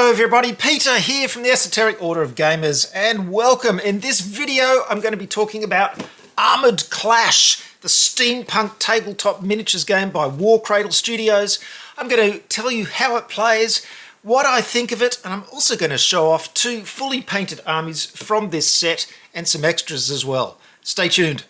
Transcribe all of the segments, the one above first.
Hello everybody, Peter here from the Esoteric Order of Gamers, and welcome. In this video I'm going to be talking about Armoured Clash, the steampunk tabletop miniatures game by Warcradle Studios. I'm going to tell you how it plays, what I think of it, and I'm also going to show off 2 fully painted armies from this set and some extras as well. Stay tuned.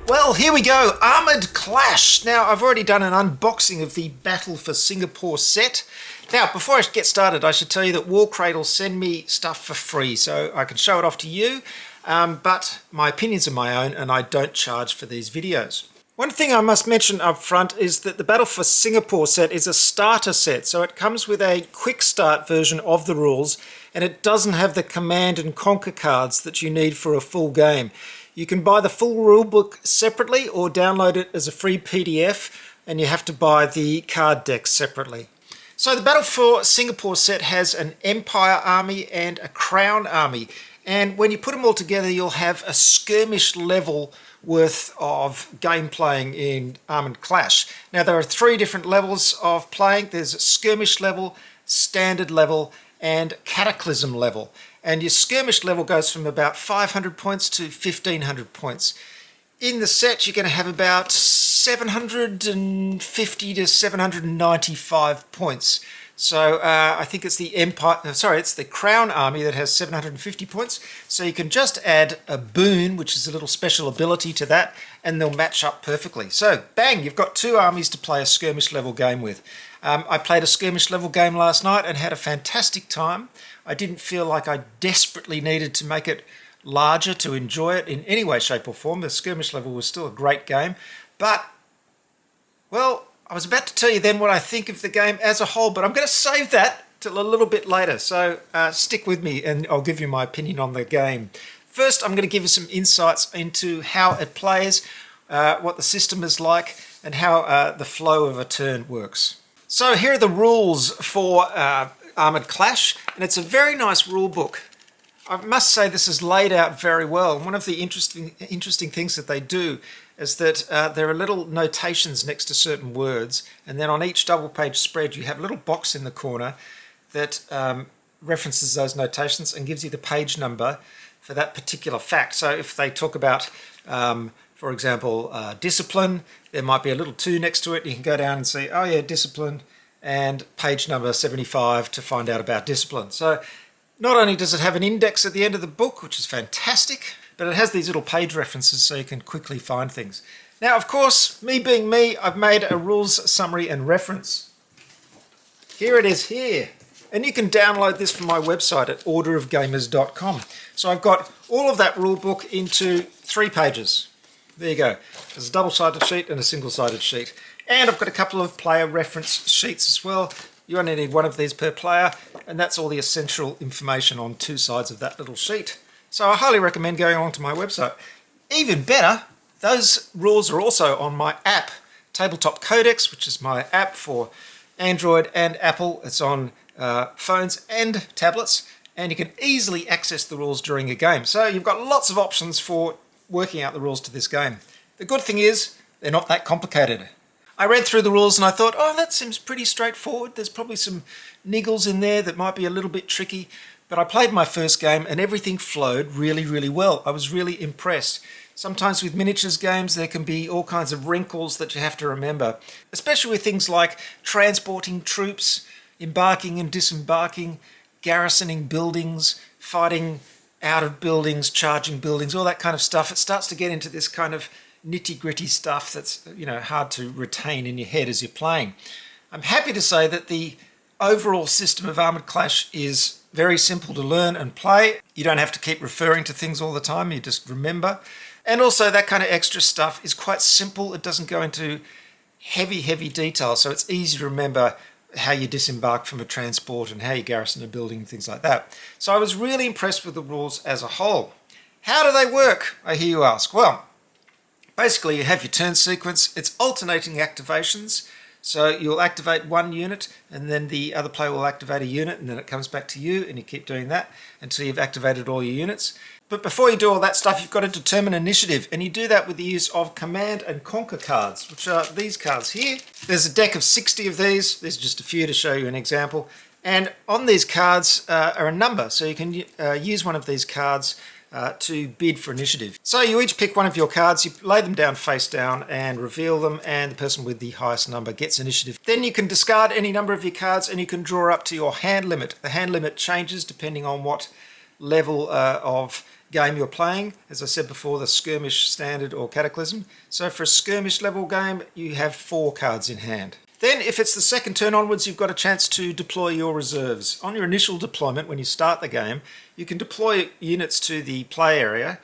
Well, here we go, Armoured Clash. Now, I've already done an unboxing of the Battle for Singapore set. Now, before I get started, I should tell you that Warcradle send me stuff for free, so I can show it off to you, but my opinions are my own, and I don't charge for these videos. One thing I must mention up front is that the Battle for Singapore set is a starter set, so it comes with a quick start version of the rules, and it doesn't have the command and conquer cards that you need for a full game. You can buy the full rulebook separately or download it as a free PDF, and you have to buy the card decks separately. So the Battle for Singapore set has an Empire army and a Crown army, and when you put them all together you'll have a skirmish level worth of game playing in Armoured Clash. Now there are 3 different levels of playing. There's skirmish level, standard level, and cataclysm level. And your skirmish level goes from about 500 points to 1500 points. In the set you're going to have about 750 to 795 points. So I think it's the it's the Crown army that has 750 points. So you can just add a boon, which is a little special ability to that, and they'll match up perfectly. So bang, you've got 2 armies to play a skirmish level game with. I played a skirmish level game last night and had a fantastic time. I didn't feel like I desperately needed to make it larger to enjoy it in any way, shape or form. The skirmish level was still a great game, but, well, I was about to tell you then what I think of the game as a whole, but I'm going to save that till a little bit later, so stick with me and I'll give you my opinion on the game. First, I'm going to give you some insights into how it plays, what the system is like, and how the flow of a turn works. So here are the rules for Armoured Clash, and it's a very nice rule book. I must say this is laid out very well. One of the interesting things that they do is that there are little notations next to certain words, and then on each double page spread you have a little box in the corner that references those notations and gives you the page number for that particular fact. So if they talk about, for example, discipline, there might be a little 2 next to it. You can go down and see, oh yeah, discipline, and page number 75 to find out about discipline. So not only does it have an index at the end of the book, which is fantastic, but it has these little page references so you can quickly find things. Now, of course, me being me, I've made a rules summary and reference. Here it is here. And you can download this from my website at orderofgamers.com. So I've got all of that rule book into 3 pages. There you go. There's a double-sided sheet and a single-sided sheet. And I've got a couple of player reference sheets as well. You only need 1 of these per player, and that's all the essential information on 2 sides of that little sheet. So I highly recommend going along to my website. Even better, those rules are also on my app, Tabletop Codex, which is my app for Android and Apple. It's on phones and tablets, and you can easily access the rules during a game. So you've got lots of options for working out the rules to this game. The good thing is, they're not that complicated. I read through the rules and I thought, oh, that seems pretty straightforward. There's probably some niggles in there that might be a little bit tricky. But I played my first game and everything flowed really, really well. I was really impressed. Sometimes with miniatures games, there can be all kinds of wrinkles that you have to remember, especially with things like transporting troops, embarking and disembarking, garrisoning buildings, fighting out of buildings, charging buildings, all that kind of stuff. It starts to get into this kind of nitty-gritty stuff that's, hard to retain in your head as you're playing. I'm happy to say that the overall system of Armoured Clash is very simple to learn and play. You don't have to keep referring to things all the time, you just remember. And also that kind of extra stuff is quite simple. It doesn't go into heavy detail, so it's easy to remember how you disembark from a transport and how you garrison a building and things like that. So I was really impressed with the rules as a whole. How do they work, I hear you ask? Well, basically you have your turn sequence. It's alternating activations. So you'll activate 1 unit and then the other player will activate a unit and then it comes back to you and you keep doing that until you've activated all your units. But before you do all that stuff, you've got to determine initiative, and you do that with the use of Command and Conquer cards, which are these cards here. There's a deck of 60 of these. There's just a few to show you an example. And on these cards are a number, so you can use one of these cards to bid for initiative. So you each pick one of your cards, you lay them down face down and reveal them, and the person with the highest number gets initiative. Then you can discard any number of your cards and you can draw up to your hand limit. The hand limit changes depending on what level of game you're playing. As I said before, the skirmish, standard or cataclysm. So for a skirmish level game, you have 4 cards in hand. Then if it's the second turn onwards, you've got a chance to deploy your reserves. On your initial deployment, when you start the game, you can deploy units to the play area,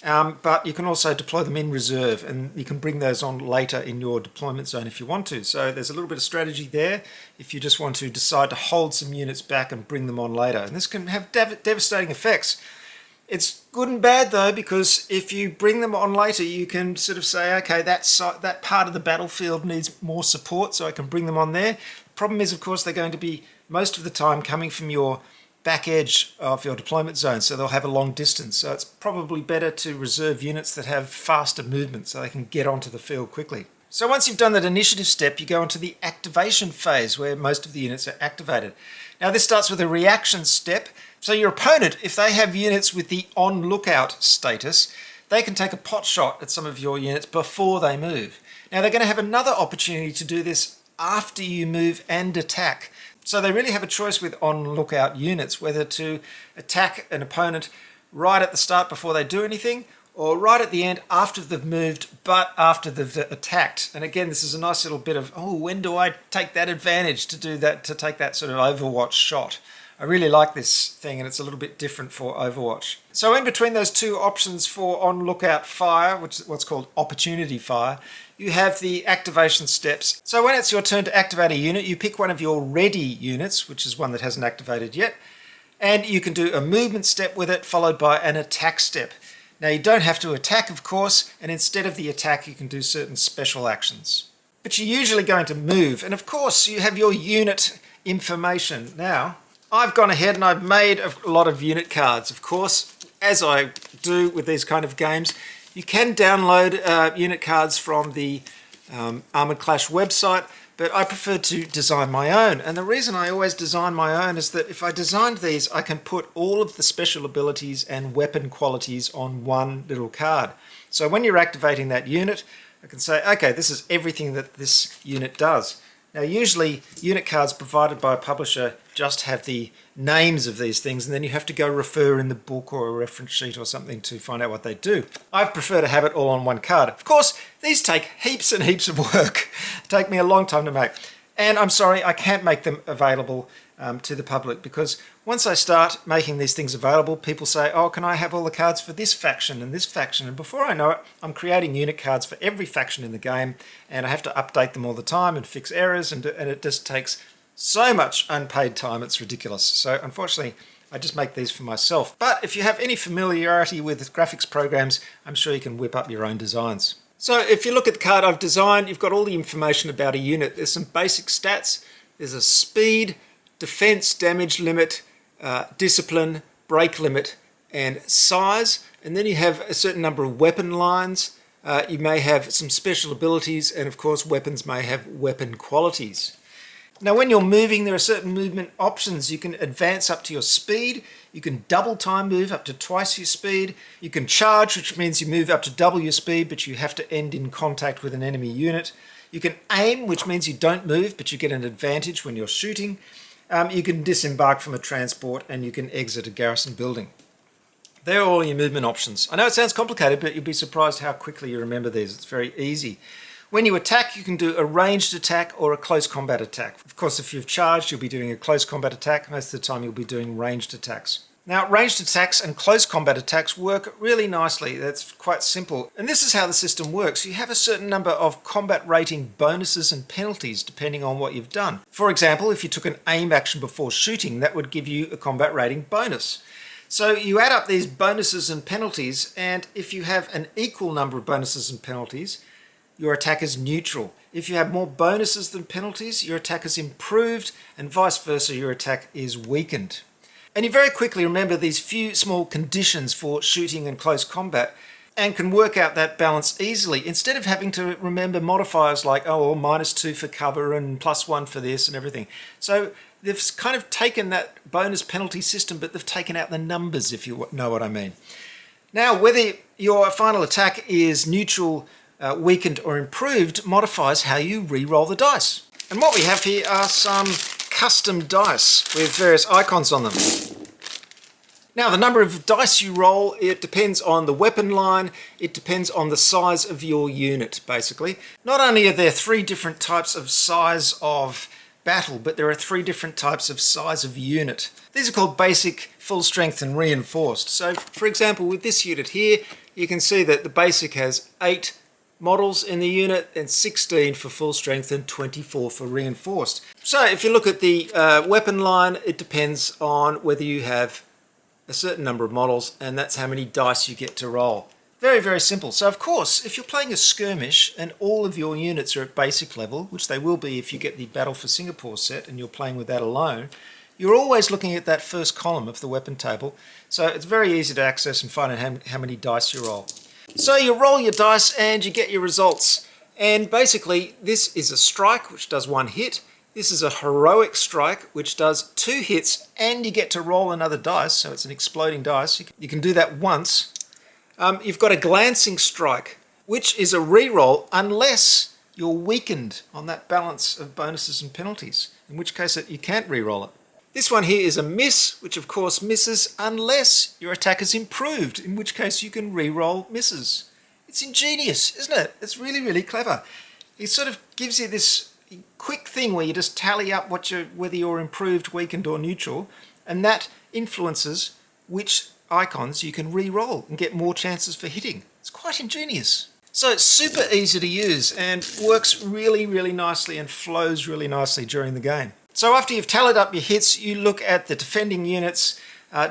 but you can also deploy them in reserve, and you can bring those on later in your deployment zone if you want to. So there's a little bit of strategy there if you just want to decide to hold some units back and bring them on later. And this can have devastating effects. It's good and bad though, because if you bring them on later, you can sort of say, okay, that part of the battlefield needs more support, so I can bring them on there. Problem is, of course, they're going to be most of the time coming from your back edge of your deployment zone, so they'll have a long distance. So it's probably better to reserve units that have faster movement so they can get onto the field quickly. So once you've done that initiative step, you go into the activation phase where most of the units are activated. Now this starts with a reaction step. So your opponent, if they have units with the on lookout status, they can take a pot shot at some of your units before they move. Now they're going to have another opportunity to do this after you move and attack. So they really have a choice with on lookout units, whether to attack an opponent right at the start before they do anything, or right at the end after they've moved, but after they've attacked. And again, this is a nice little bit of, oh, when do I take that advantage to do that, to take that sort of Overwatch shot? I really like this thing, and it's a little bit different for Overwatch. So in between those two options for on lookout fire, which is what's called opportunity fire, you have the activation steps. So when it's your turn to activate a unit, you pick one of your ready units, which is one that hasn't activated yet, and you can do a movement step with it, followed by an attack step. Now you don't have to attack, of course, and instead of the attack you can do certain special actions. But you're usually going to move, and of course you have your unit information. Now, I've gone ahead and I've made a lot of unit cards. Of course, as I do with these kind of games, you can download unit cards from the Armoured Clash website, but I prefer to design my own. And the reason I always design my own is that if I designed these, I can put all of the special abilities and weapon qualities on one little card. So when you're activating that unit, I can say, okay, this is everything that this unit does. Now usually unit cards provided by a publisher just have the names of these things, and then you have to go refer in the book or a reference sheet or something to find out what they do. I prefer to have it all on one card. Of course, these take heaps and heaps of work. Take me a long time to make. And I'm sorry, I can't make them available to the public, because once I start making these things available, people say, oh, can I have all the cards for this faction and this faction? And before I know it, I'm creating unit cards for every faction in the game, and I have to update them all the time and fix errors, and it just takes so much unpaid time, it's ridiculous. So unfortunately, I just make these for myself. But if you have any familiarity with graphics programs, I'm sure you can whip up your own designs. So if you look at the card I've designed, you've got all the information about a unit. There's some basic stats. There's a speed, defense, damage limit, discipline, break limit, and size. And then you have a certain number of weapon lines. You may have some special abilities, and of course weapons may have weapon qualities. Now when you're moving, there are certain movement options. You can advance up to your speed, you can double time move up to twice your speed, you can charge, which means you move up to double your speed, but you have to end in contact with an enemy unit. You can aim, which means you don't move, but you get an advantage when you're shooting. You can disembark from a transport, and you can exit a garrison building. They're all your movement options. I know it sounds complicated, but you'll be surprised how quickly you remember these. It's very easy. When you attack, you can do a ranged attack or a close combat attack. Of course, if you've charged, you'll be doing a close combat attack. Most of the time, you'll be doing ranged attacks. Now, ranged attacks and close combat attacks work really nicely. That's quite simple. And this is how the system works. You have a certain number of combat rating bonuses and penalties depending on what you've done. For example, if you took an aim action before shooting, that would give you a combat rating bonus. So you add up these bonuses and penalties, and if you have an equal number of bonuses and penalties, your attack is neutral. If you have more bonuses than penalties, your attack is improved, and vice versa, your attack is weakened. And you very quickly remember these few small conditions for shooting and close combat and can work out that balance easily instead of having to remember modifiers like, oh, -2 for cover and +1 for this and everything. So they've kind of taken that bonus penalty system, but they've taken out the numbers, if you know what I mean. Now, whether your final attack is neutral, weakened or improved modifies how you re-roll the dice. And what we have here are some custom dice with various icons on them. Now, the number of dice you roll, it depends on the weapon line, it depends on the size of your unit, basically. Not only are there 3 different types of size of battle, but there are 3 different types of size of unit. These are called basic, full strength and reinforced. So, for example, with this unit here, you can see that the basic has 8 models in the unit and 16 for full strength and 24 for reinforced. So if you look at the weapon line, it depends on whether you have a certain number of models, and that's how many dice you get to roll. Very, very simple. So of course, if you're playing a skirmish and all of your units are at basic level, which they will be if you get the Battle for Singapore set and you're playing with that alone, you're always looking at that first column of the weapon table. So it's very easy to access and find out how many dice you roll. So you roll your dice and you get your results. And basically, this is a strike, which does 1 hit. This is a heroic strike, which does 2 hits, and you get to roll another dice, so it's an exploding dice. You can do that once. You've got a glancing strike, which is a re-roll unless you're weakened on that balance of bonuses and penalties, in which case you can't re-roll it. This one here is a miss, which of course misses unless your attack is improved, in which case you can re-roll misses. It's ingenious, isn't it? It's really, really clever. It sort of gives you this quick thing where you just tally up whether you're improved, weakened or neutral, and that influences which icons you can re-roll and get more chances for hitting. It's quite ingenious. So it's super easy to use and works really, really nicely and flows really nicely during the game. So after you've tallied up your hits, you look at the defending unit's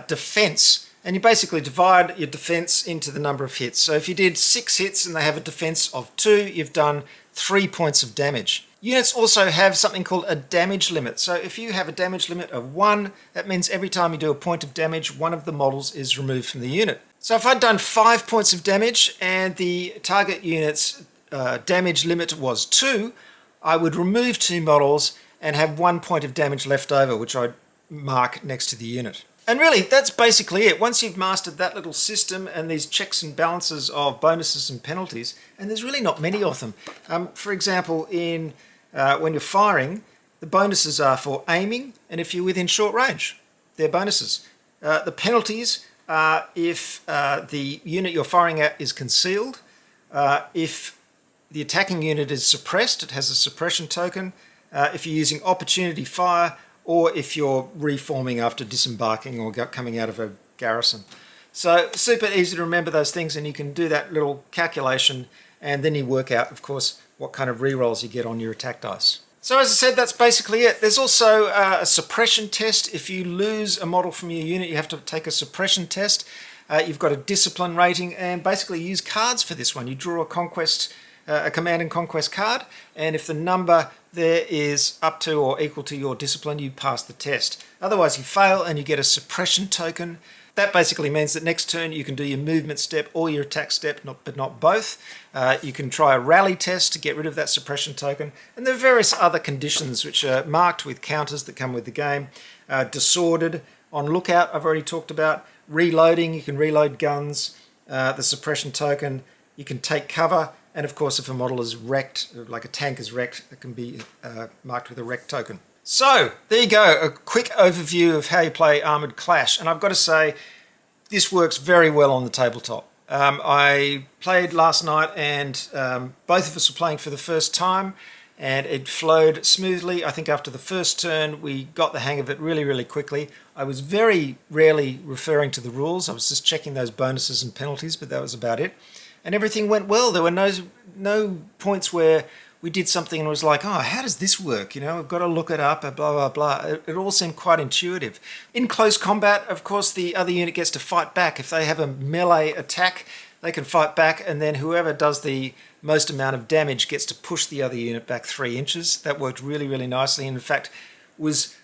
defense, and you basically divide your defense into the number of hits. So if you did 6 hits and they have a defense of 2, you've done 3 points of damage. Units also have something called a damage limit. So if you have a damage limit of 1, that means every time you do a point of damage, one of the models is removed from the unit. So if I'd done 5 points of damage and the target unit's damage limit was 2, I would remove 2 models and have 1 point of damage left over, which I'd mark next to the unit. And really, that's basically it. Once you've mastered that little system and these checks and balances of bonuses and penalties, and there's really not many of them. For example, when you're firing, the bonuses are for aiming and if you're within short range. They're bonuses. The penalties are if the unit you're firing at is concealed, if the attacking unit is suppressed, it has a suppression token, if you're using opportunity fire, or if you're reforming after disembarking or coming out of a garrison. So super easy to remember those things, and you can do that little calculation and then you work out, of course, what kind of rerolls you get on your attack dice. So as I said, that's basically it. There's also a suppression test. If you lose a model from your unit, you have to take a suppression test. You've got a discipline rating, and basically use cards for this one. You draw a command and conquest card, and if the number there is up to or equal to your discipline, you pass the test. Otherwise you fail and you get a suppression token. That basically means that next turn you can do your movement step or your attack step, but not both. You can try a rally test to get rid of that suppression token, and there are various other conditions which are marked with counters that come with the game. Disordered, on lookout, I've already talked about. Reloading, you can reload guns, the suppression token, you can take cover, and of course if a model is wrecked, like a tank is wrecked, it can be marked with a wreck token. So there you go, a quick overview of how you play Armoured Clash, and I've got to say this works very well on the tabletop. I played last night and both of us were playing for the first time, and it flowed smoothly. I think after the first turn we got the hang of it really, really quickly. I was very rarely referring to the rules. I was just checking those bonuses and penalties, but that was about it. And everything went well. There were no points where we did something and was like, oh, how does this work? You know, we've got to look it up, blah, blah, blah. It all seemed quite intuitive. In close combat, of course, the other unit gets to fight back. If they have a melee attack, they can fight back, and then whoever does the most amount of damage gets to push the other unit back 3 inches. That worked really, really nicely. And in fact, was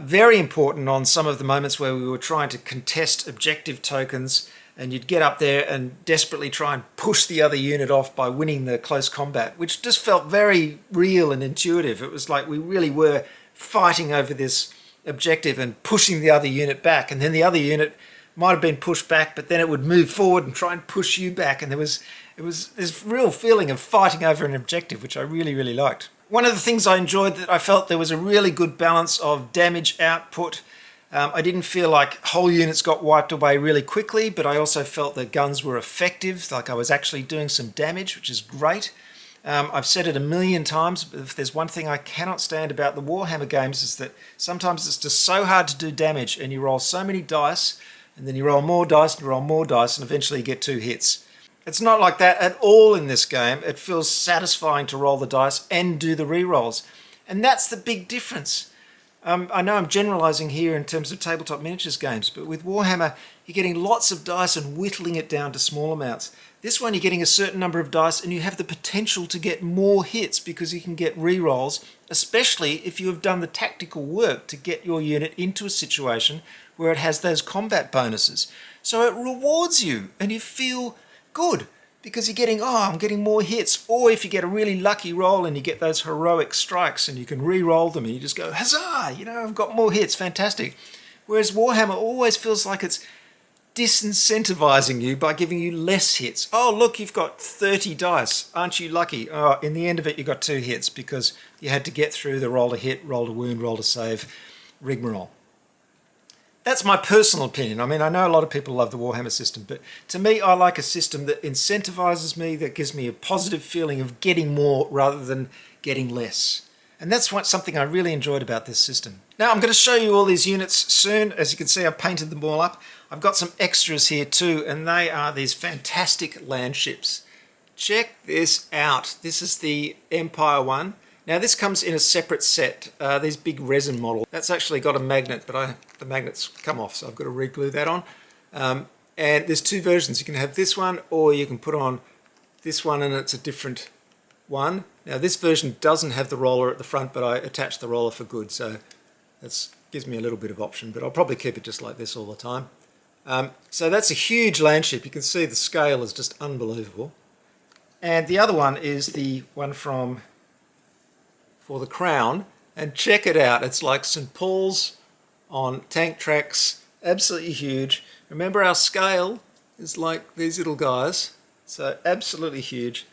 very important on some of the moments where we were trying to contest objective tokens, and you'd get up there and desperately try and push the other unit off by winning the close combat, which just felt very real and intuitive. It was like we really were fighting over this objective and pushing the other unit back, and then the other unit might have been pushed back, but then it would move forward and try and push you back, and it was this real feeling of fighting over an objective, which I really, really liked. One of the things I enjoyed, that I felt there was a really good balance of damage output. I didn't feel like whole units got wiped away really quickly, but I also felt that guns were effective, like I was actually doing some damage, which is great. I've said it a million times, but if there's one thing I cannot stand about the Warhammer games, is that sometimes it's just so hard to do damage, and you roll so many dice, and then you roll more dice, and you roll more dice, and eventually you get 2 hits. It's not like that at all in this game. It feels satisfying to roll the dice and do the re-rolls. And that's the big difference. I know I'm generalizing here in terms of tabletop miniatures games, but with Warhammer, you're getting lots of dice and whittling it down to small amounts. This one, you're getting a certain number of dice, and you have the potential to get more hits because you can get re-rolls, especially if you have done the tactical work to get your unit into a situation where it has those combat bonuses. So it rewards you, and you feel good because you're getting, I'm getting more hits. Or if you get a really lucky roll and you get those heroic strikes and you can re-roll them and you just go, huzzah, I've got more hits, fantastic. Whereas Warhammer always feels like it's disincentivizing you by giving you less hits. Oh, look, you've got 30 dice. Aren't you lucky? Oh, in the end of it, you got 2 hits because you had to get through the roll to hit, roll to wound, roll to save, rigmarole. That's my personal opinion. I mean, I know a lot of people love the Warhammer system, but to me, I like a system that incentivizes me, that gives me a positive feeling of getting more rather than getting less. And that's something I really enjoyed about this system. Now, I'm going to show you all these units soon. As you can see, I've painted them all up. I've got some extras here too, and they are these fantastic land ships. Check this out. This is the Empire one. Now this comes in a separate set, these big resin models. That's actually got a magnet, but the magnet's come off, so I've got to re-glue that on. And there's 2 versions. You can have this one, or you can put on this one and it's a different one. Now this version doesn't have the roller at the front, but I attached the roller for good, so that gives me a little bit of option, but I'll probably keep it just like this all the time. So that's a huge land ship. You can see the scale is just unbelievable. And the other one is the one for the Crown, and check it out. It's like St. Paul's on tank tracks, absolutely huge. Remember, our scale is like these little guys, so absolutely huge.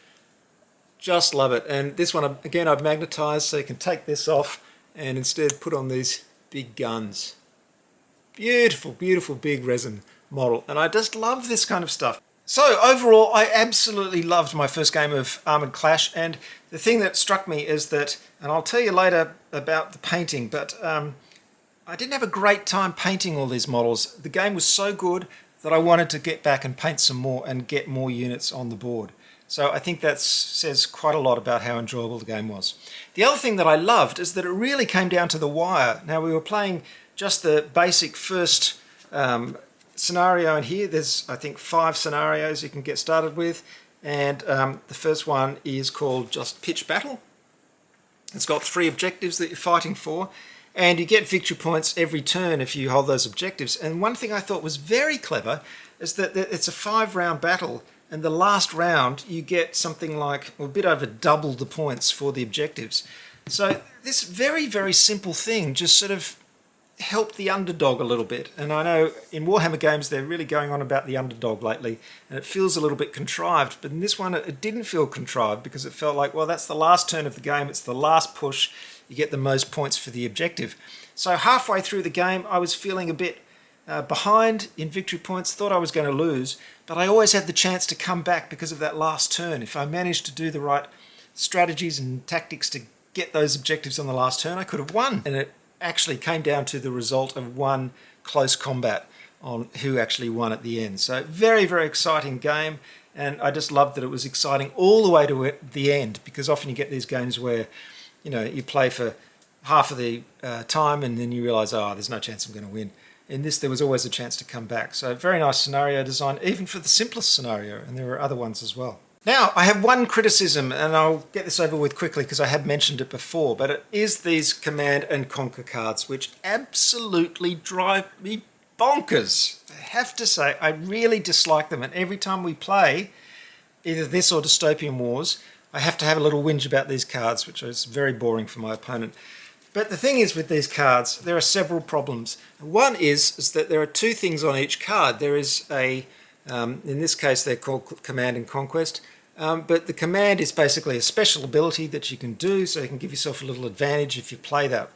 Just love it. And this one, again, I've magnetized so you can take this off and instead put on these big guns. Beautiful, beautiful big resin model, and I just love this kind of stuff. So overall, I absolutely loved my first game of Armoured Clash, and the thing that struck me is that, and I'll tell you later about the painting, but I didn't have a great time painting all these models. The game was so good that I wanted to get back and paint some more and get more units on the board. So I think that says quite a lot about how enjoyable the game was. The other thing that I loved is that it really came down to the wire. Now, we were playing just the basic first scenario in here. There's, I think, 5 scenarios you can get started with, and the first one is called just Pitch Battle. It's got 3 objectives that you're fighting for, and you get victory points every turn if you hold those objectives. And one thing I thought was very clever is that it's a 5-round battle, and the last round you get something like a bit over double the points for the objectives. So this very, very simple thing just sort of help the underdog a little bit. And I know in Warhammer games they're really going on about the underdog lately, and it feels a little bit contrived, but in this one it didn't feel contrived because it felt like, well, that's the last turn of the game, it's the last push, you get the most points for the objective. So halfway through the game I was feeling a bit behind in victory points, thought I was going to lose, but I always had the chance to come back because of that last turn. If I managed to do the right strategies and tactics to get those objectives on the last turn, I could have won. And it actually came down to the result of one close combat on who actually won at the end. So very, very exciting game, and I just loved that it was exciting all the way to the end, because often you get these games where, you play for half of the time and then you realise, there's no chance I'm going to win. In this, there was always a chance to come back. So very nice scenario design, even for the simplest scenario, and there were other ones as well. Now, I have one criticism, and I'll get this over with quickly because I have mentioned it before, but it is these Command and Conquer cards, which absolutely drive me bonkers. I have to say, I really dislike them, and every time we play either this or Dystopian Wars, I have to have a little whinge about these cards, which is very boring for my opponent. But the thing is with these cards, there are several problems. One is that there are two things on each card. There is a, in this case they're called Command and Conquest, but the command is basically a special ability that you can do, so you can give yourself a little advantage if you play that.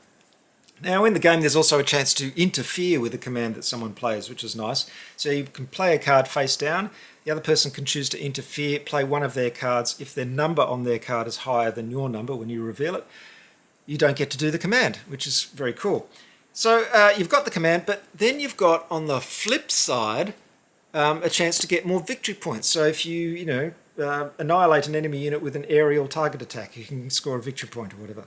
Now in the game there's also a chance to interfere with the command that someone plays, which is nice. So you can play a card face down, the other person can choose to interfere, play one of their cards. If their number on their card is higher than your number when you reveal it, you don't get to do the command, which is very cool. So you've got the command, but then you've got on the flip side a chance to get more victory points. So if you annihilate an enemy unit with an aerial target attack, you can score a victory point or whatever.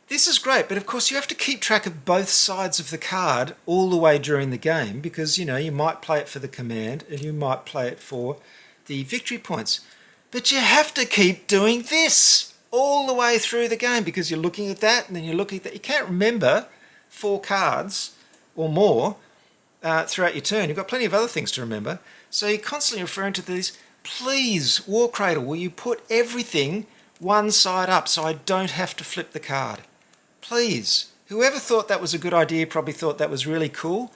This is great, but of course you have to keep track of both sides of the card all the way during the game because, you might play it for the command and you might play it for the victory points. But you have to keep doing this all the way through the game because you're looking at that and then you're looking at that. You can't remember 4 cards or more throughout your turn. You've got plenty of other things to remember. So you're constantly referring to these. Please, Warcradle, will you put everything one side up so I don't have to flip the card? Please. Whoever thought that was a good idea probably thought that was really cool.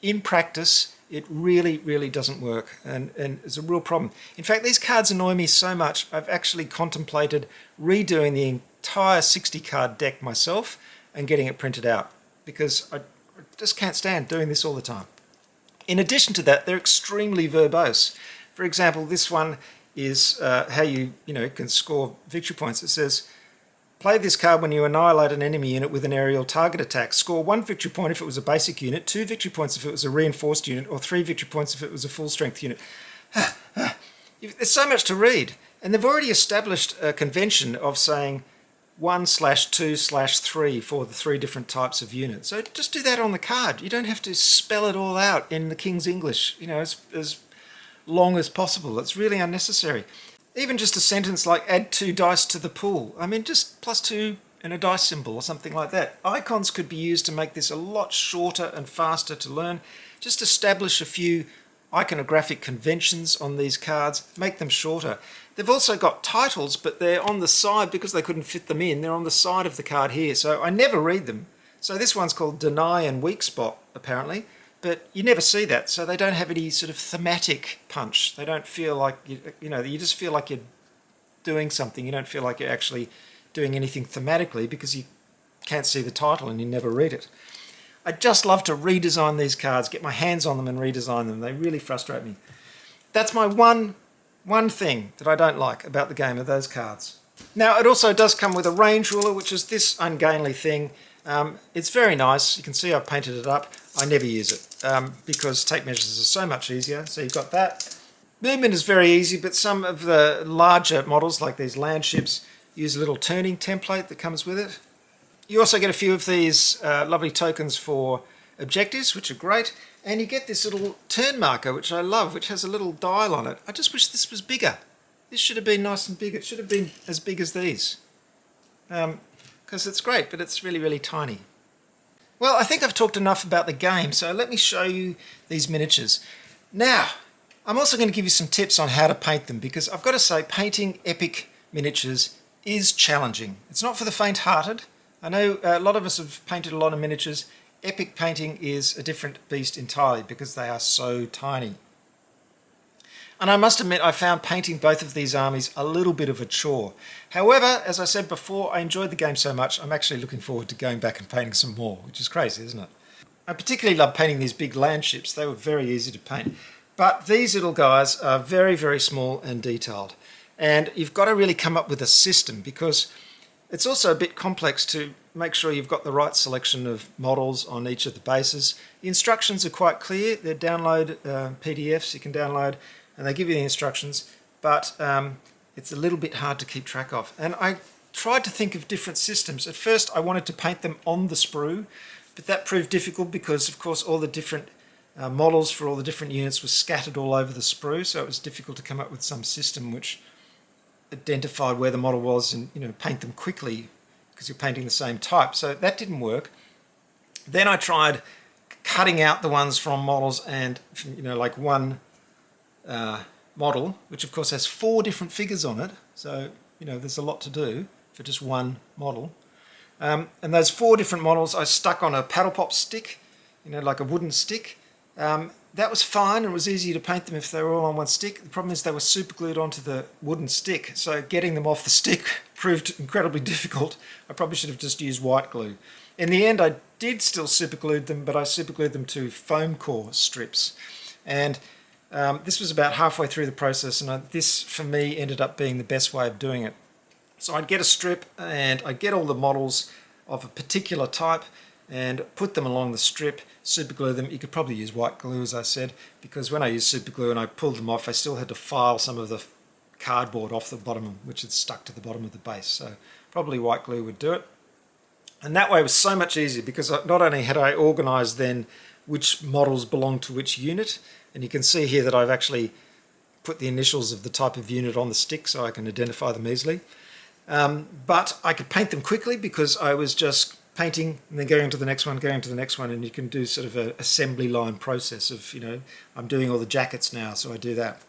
In practice, it really, really doesn't work, and it's a real problem. In fact, these cards annoy me so much, I've actually contemplated redoing the entire 60-card deck myself and getting it printed out, because I just can't stand doing this all the time. In addition to that, they're extremely verbose. For example, this one is how you can score victory points. It says, play this card when you annihilate an enemy unit with an aerial target attack. Score 1 victory point if it was a basic unit, 2 victory points if it was a reinforced unit, or 3 victory points if it was a full strength unit. There's so much to read. And they've already established a convention of saying 1/2/3 for the 3 different types of units. So just do that on the card. You don't have to spell it all out in the King's English, as long as possible. It's really unnecessary. Even just a sentence like add 2 dice to the pool. I mean, just +2 and a dice symbol or something like that. Icons could be used to make this a lot shorter and faster to learn. Just establish a few iconographic conventions on these cards, make them shorter. They've also got titles, but they're on the side because they couldn't fit them in. They're on the side of the card here, so I never read them. So this one's called Deny and Weak Spot, apparently. But you never see that, so they don't have any sort of thematic punch. They don't feel like, you just feel like you're doing something. You don't feel like you're actually doing anything thematically because you can't see the title and you never read it. I just love to redesign these cards, get my hands on them and redesign them. They really frustrate me. That's my one thing that I don't like about the game, of those cards. Now, it also does come with a range ruler, which is this ungainly thing. It's very nice. You can see I've painted it up. I never use it because tape measures are so much easier. So you've got that. Movement is very easy, but some of the larger models, like these land ships, use a little turning template that comes with it. You also get a few of these lovely tokens for objectives, which are great. And you get this little turn marker, which I love, which has a little dial on it. I just wish this was bigger. This should have been nice and big. It should have been as big as these. Because it's great, but it's really, really tiny. Well, I think I've talked enough about the game, so let me show you these miniatures. Now, I'm also going to give you some tips on how to paint them, because I've got to say, painting epic miniatures is challenging. It's not for the faint-hearted. I know a lot of us have painted a lot of miniatures. Epic painting is a different beast entirely, because they are so tiny. And I must admit, I found painting both of these armies a little bit of a chore. However, as I said before, I enjoyed the game so much, I'm actually looking forward to going back and painting some more, which is crazy, isn't it? I particularly love painting these big land ships. They were very easy to paint. But these little guys are very, very small and detailed. And you've got to really come up with a system, because it's also a bit complex to make sure you've got the right selection of models on each of the bases. The instructions are quite clear. They're download PDFs you can download, and they give you the instructions, but it's a little bit hard to keep track of. And I tried to think of different systems. At first, I wanted to paint them on the sprue, but that proved difficult because, of course, all the different models for all the different units were scattered all over the sprue, so it was difficult to come up with some system which identified where the model was and paint them quickly because you're painting the same type. So that didn't work. Then I tried cutting out the ones from models and like one model, which of course has 4 different figures on it. So there's a lot to do for just one model. And those 4 different models I stuck on a paddle pop stick, like a wooden stick. That was fine, and it was easy to paint them if they were all on one stick. The problem is they were super glued onto the wooden stick, so getting them off the stick proved incredibly difficult. I probably should have just used white glue. In the end, I did still super glue them, but I super glued them to foam core strips. And this was about halfway through the process, and this for me ended up being the best way of doing it. So I'd get a strip and I'd get all the models of a particular type and put them along the strip, super glue them. You could probably use white glue, as I said, because when I used super glue and I pulled them off, I still had to file some of the cardboard off the bottom, which had stuck to the bottom of the base. So probably white glue would do it. And that way it was so much easier because not only had I organised then which models belonged to which unit, and you can see here that I've actually put the initials of the type of unit on the stick so I can identify them easily. But I could paint them quickly because I was just painting and then going to the next one, going to the next one, and you can do sort of an assembly line process of, I'm doing all the jackets now, so I do that.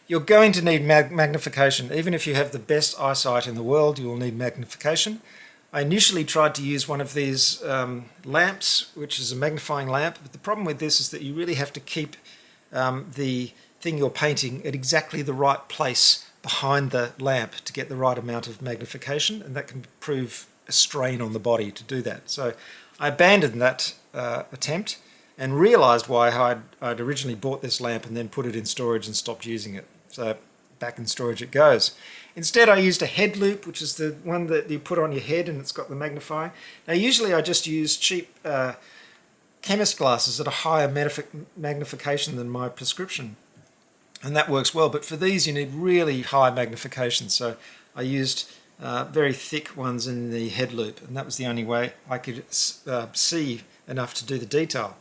You're going to need magnification. Even if you have the best eyesight in the world, you will need magnification. I initially tried to use one of these lamps, which is a magnifying lamp, but the problem with this is that you really have to keep the thing you're painting at exactly the right place behind the lamp to get the right amount of magnification, and that can prove a strain on the body to do that. So I abandoned that attempt and realised why I'd originally bought this lamp and then put it in storage and stopped using it. So back in storage it goes. Instead I used a head loop, which is the one that you put on your head and it's got the magnifying. Now usually I just use cheap chemist glasses at a higher magnification than my prescription, and that works well, but for these you need really high magnification, so I used very thick ones in the head loop, and that was the only way I could see enough to do the detail.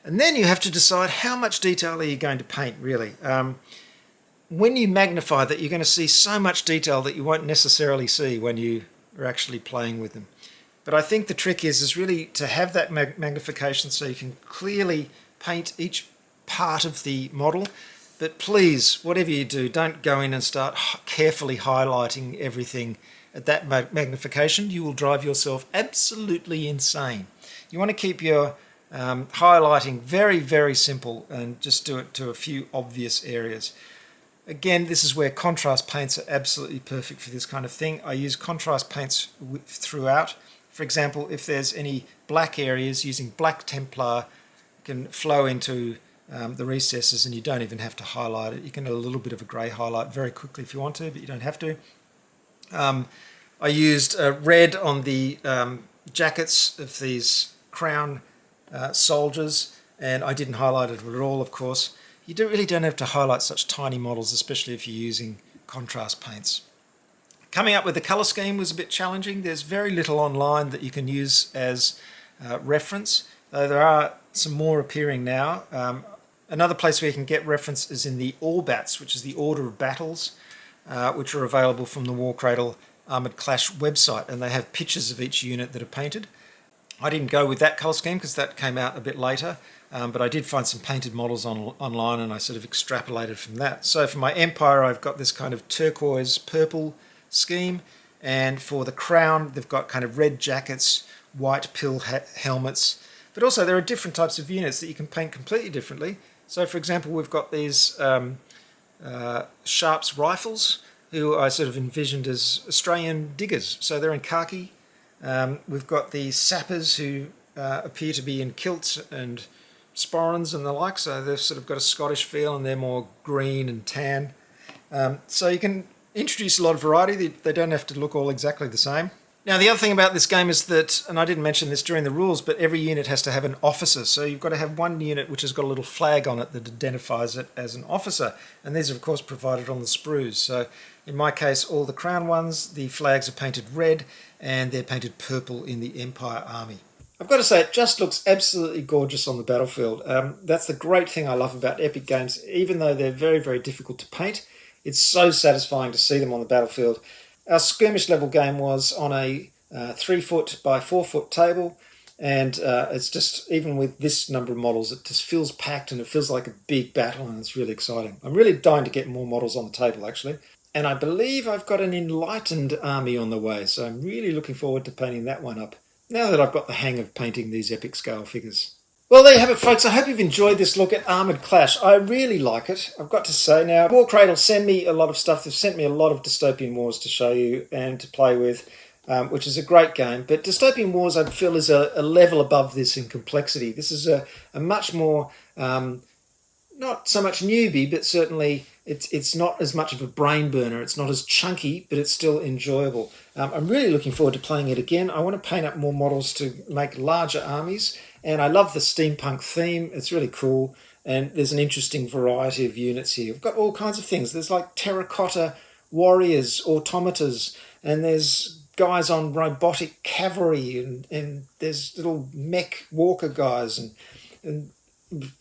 And then you have to decide how much detail are you going to paint, really. When you magnify that, you're going to see so much detail that you won't necessarily see when you are actually playing with them. But I think the trick is really to have that magnification so you can clearly paint each part of the model. But please, whatever you do, don't go in and start carefully highlighting everything at that magnification. You will drive yourself absolutely insane. You want to keep your highlighting very, very simple and just do it to a few obvious areas. Again, this is where contrast paints are absolutely perfect for this kind of thing. I use contrast paints throughout. For example, if there's any black areas, using black Templar can flow into the recesses and you don't even have to highlight it. You can do a little bit of a grey highlight very quickly if you want to, but you don't have to. I used red on the jackets of these crown soldiers, and I didn't highlight it at all, of course. You really don't have to highlight such tiny models, especially if you're using contrast paints. Coming up with the colour scheme was a bit challenging. There's very little online that you can use as reference, though there are some more appearing now. Another place where you can get reference is in the Orbats, which is the order of battles, which are available from the Warcradle Armoured Clash website, and they have pictures of each unit that are painted. I didn't go with that colour scheme because that came out a bit later, but I did find some painted models online and I sort of extrapolated from that. So for my Empire, I've got this kind of turquoise purple scheme, and for the crown they've got kind of red jackets, white pill helmets, but also there are different types of units that you can paint completely differently. So for example, we've got these Sharps rifles, who I sort of envisioned as Australian diggers, so they're in khaki. We've got the sappers who appear to be in kilts and sporrans and the like, so they've sort of got a Scottish feel and they're more green and tan. So you can introduce a lot of variety. They don't have to look all exactly the same. Now the other thing about this game is that, and I didn't mention this during the rules, but every unit has to have an officer. So you've got to have one unit which has got a little flag on it that identifies it as an officer. And these are of course provided on the sprues. So in my case, all the crown ones, the flags are painted red and they're painted purple in the Empire Army. I've got to say, it just looks absolutely gorgeous on the battlefield. That's the great thing I love about epic games. Even though they're very, very difficult to paint, it's so satisfying to see them on the battlefield. Our skirmish level game was on a 3 foot by 4 foot table, and it's just, even with this number of models, it just feels packed and it feels like a big battle, and it's really exciting. I'm really dying to get more models on the table, actually. And I believe I've got an enlightened army on the way, so I'm really looking forward to painting that one up, now that I've got the hang of painting these epic scale figures. Well, there you have it, folks. I hope you've enjoyed this look at Armoured Clash. I really like it, I've got to say. Now, Warcradle send me a lot of stuff. They've sent me a lot of Dystopian Wars to show you and to play with, which is a great game. But Dystopian Wars, I feel, is a level above this in complexity. This is a much more, not so much newbie, but certainly it's not as much of a brain burner. It's not as chunky, but it's still enjoyable. I'm really looking forward to playing it again. I want to paint up more models to make larger armies, and I love the steampunk theme. It's really cool, and there's an interesting variety of units here. We've got all kinds of things. There's like terracotta warriors, automatas, and there's guys on robotic cavalry, and there's little mech walker guys, and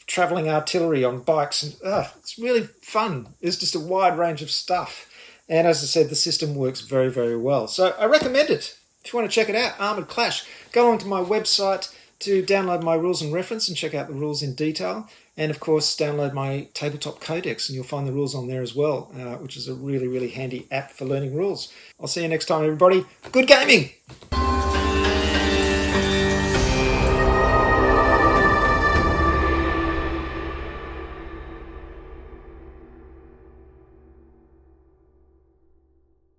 travelling artillery on bikes, and it's really fun. There's just a wide range of stuff, and as I said, the system works very, very well. So I recommend it. If you want to check it out, Armoured Clash, go onto my website to download my rules and reference and check out the rules in detail, and of course download my tabletop codex, and you'll find the rules on there as well, which is a really, really handy app for learning rules. I'll see you next time, everybody. Good gaming!